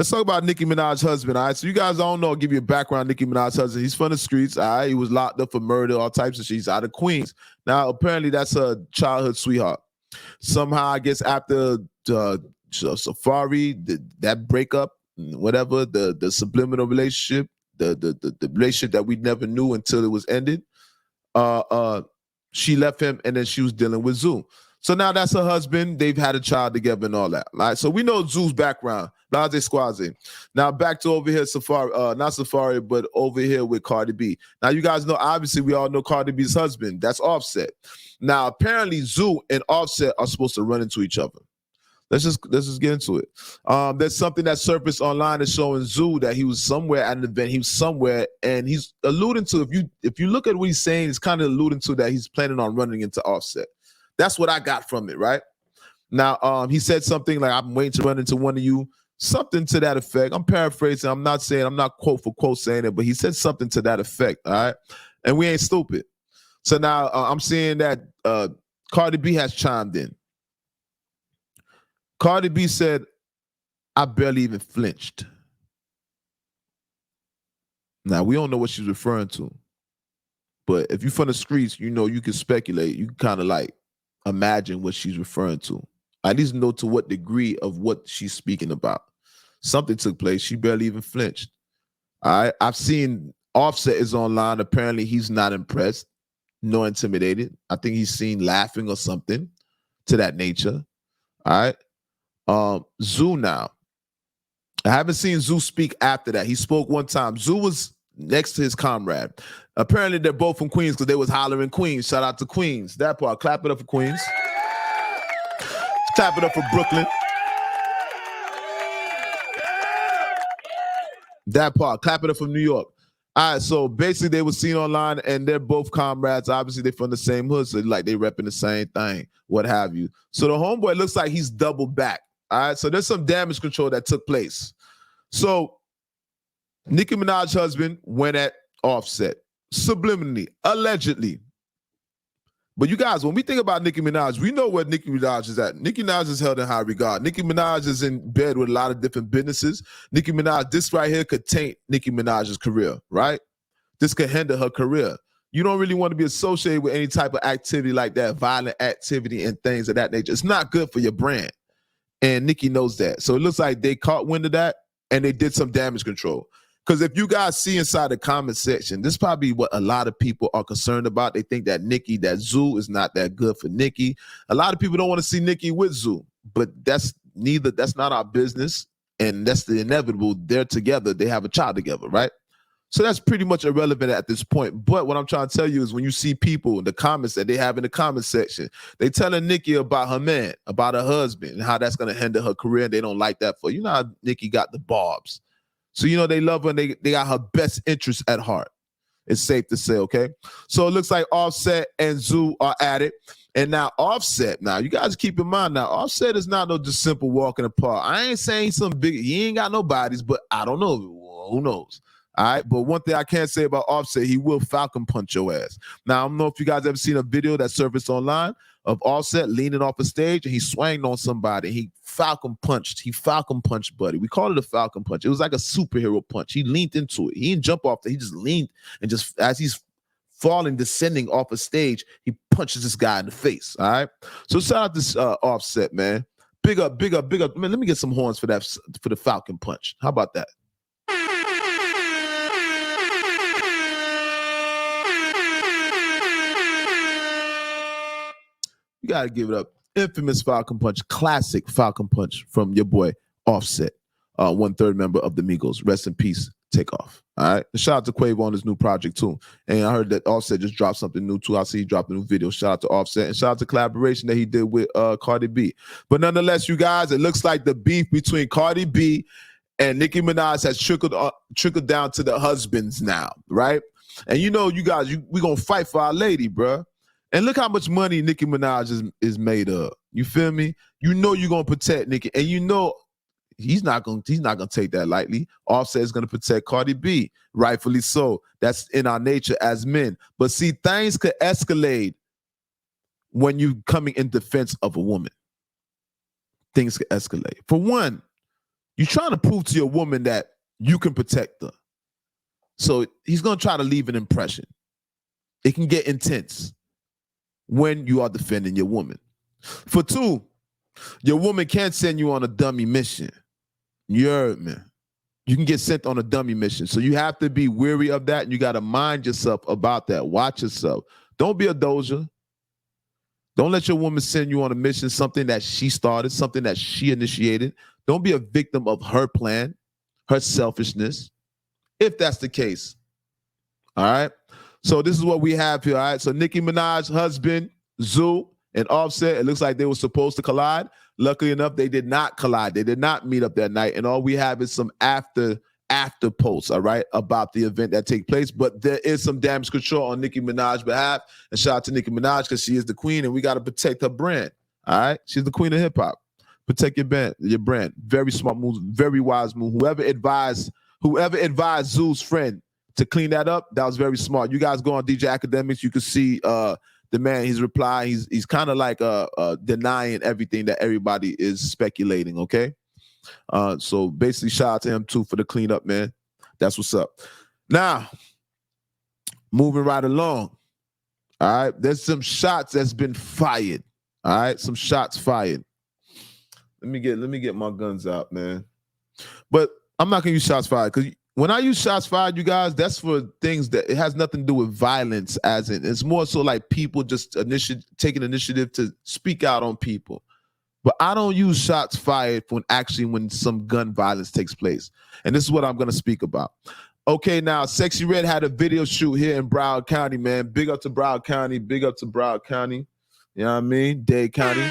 Let's talk about Nicki Minaj Husband, all right? So you guys don't know, I'll give you a background. Nicki Minaj Husband, he's from the streets, all right? He was locked up for murder, all types of shit. He's out of Queens. Now, apparently that's her childhood sweetheart. Somehow, I guess after Safari, that breakup, whatever, the subliminal relationship, the relationship that we never knew until it was ended, she left him and then she was dealing with Zoo. So now that's her husband. They've had a child together and all that. Right? So we know Zoo's background. Blase Squaze. Now back to over here, Safari, not Safari, but over here with Cardi B. Now you guys know, obviously we all know Cardi B's husband. That's Offset. Now apparently Zoo and Offset are supposed to run into each other. Let's just get into it. There's something that surfaced online that's showing Zoo that he was somewhere at an event. He was somewhere, and he's alluding to, if you look at what he's saying, it's kind of alluding to that he's planning on running into Offset. That's what I got from it, right? Now, he said something like, I'm waiting to run into one of you, something to that effect. I'm paraphrasing. I'm not quote for quote saying it, but he said something to that effect, all right? And we ain't stupid. So now I'm seeing that Cardi B has chimed in. Cardi B said, I barely even flinched. Now, we don't know what she's referring to. But if you're from the streets, you know, you can speculate. You can kind of like imagine what she's referring to. At least know to what degree of what she's speaking about. Something took place. She barely even flinched. All right. I've seen Offset is online. Apparently, he's not impressed, nor intimidated. I think he's seen laughing or something to that nature. All right. Zoo now. I haven't seen Zoo speak after that. He spoke one time. Zoo was next to his comrade. Apparently, they're both from Queens because they was hollering Queens. Shout out to Queens. That part. Clap it up for Queens. Clap it up for Brooklyn. That part. Clap it up for New York. All right, so basically they were seen online and they're both comrades. Obviously, they're from the same hood, so like they repping the same thing, what have you. So the homeboy looks like he's double back. All right, so there's some damage control that took place. So Nicki Minaj Husband went at Offset, subliminally, allegedly. But you guys, when we think about Nicki Minaj, we know where Nicki Minaj is at. Nicki Minaj is held in high regard. Nicki Minaj is in bed with a lot of different businesses. Nicki Minaj, this right here could taint Nicki Minaj's career, right? This could hinder her career. You don't really want to be associated with any type of activity like that, violent activity and things of that nature. It's not good for your brand. And Nicki knows that. So it looks like they caught wind of that and they did some damage control. Because if you guys see inside the comment section, this is probably what a lot of people are concerned about. They think that Zoo is not that good for Nicki. A lot of people don't want to see Nicki with Zoo, but that's not our business. And that's the inevitable. They're together. They have a child together, right? So that's pretty much irrelevant at this point. But what I'm trying to tell you is when you see people in the comments that they have in the comment section, they telling Nicki about her man, about her husband, and how that's going to hinder her career. And they don't like that for you know how Nicki got the barbs. So, you know, they love her and they got her best interests at heart. It's safe to say, okay? So it looks like Offset and Zoo are at it. And now Offset, now you guys keep in mind now, Offset is not no just simple walk in the park. I ain't saying some big, he ain't got no bodies, but I don't know. Who knows? All right, but one thing I can't say about Offset, he will falcon punch your ass. Now, I don't know if you guys ever seen a video that surfaced online of Offset leaning off a stage and he swung on somebody. He falcon punched Buddy. We call it a falcon punch. It was like a superhero punch. He leaned into it. He didn't jump off it. He just leaned and just as he's falling, descending off a stage, he punches this guy in the face. All right. So shout out this Offset, man. Big up. Man, let me get some horns for that for the falcon punch. How about that? You got to give it up. Infamous Falcon Punch, classic Falcon Punch from your boy Offset, 1/3 member of the Migos. Rest in peace, Takeoff. All right. And shout out to Quavo on his new project too. And I heard that Offset just dropped something new too. I see he dropped a new video. Shout out to Offset and shout out to collaboration that he did with Cardi B. But nonetheless, you guys, it looks like the beef between Cardi B and Nicki Minaj has trickled down to the husbands now, right? And you know, you guys, we gonna fight for our lady, bruh. And look how much money Nicki Minaj is made of. You feel me? You know you're gonna protect Nicki, and you know he's not gonna take that lightly. Offset is gonna protect Cardi B, rightfully so. That's in our nature as men. But see, things could escalate when you coming in defense of a woman. Things could escalate. For one, you're trying to prove to your woman that you can protect her. So he's going to try to leave an impression. It can get intense when you are defending your woman. For two, your woman can't send you on a dummy mission. You heard me. You can get sent on a dummy mission. So you have to be wary of that, and you got to mind yourself about that. Watch yourself. Don't be a doja. Don't let your woman send you on a mission, something that she started, something that she initiated. Don't be a victim of her plan, her selfishness, if that's the case. All right? So this is what we have here, all right? So Nicki Minaj Husband, Zoo, and Offset, it looks like they were supposed to collide. Luckily enough, they did not collide. They did not meet up that night. And all we have is some after posts, all right, about the event that take place. But there is some damage control on Nicki Minaj's behalf. And shout out to Nicki Minaj because she is the queen and we got to protect her brand, all right? She's the queen of hip hop. Protect your brand. Very smart move, very wise move. Whoever advised Zoo's friend to clean that up, that was very smart. You guys go on DJ Academics, you can see the man, his reply, he's kind of like denying everything that everybody is speculating, okay? So basically, shout out to him too for the cleanup, man. That's what's up. Now, moving right along. All right, there's some shots that's been fired. All right, some shots fired. Let me get my guns out, man. But I'm not gonna use shots fired because when I use shots fired, you guys, that's for things that it has nothing to do with violence, as in it's more so like people just taking initiative to speak out on people. But I don't use shots fired when some gun violence takes place. And this is what I'm going to speak about. Okay, now, Sexy Red had a video shoot here in Broward County, man. Big up to Broward County. Big up to Broward County. You know what I mean? Dade County.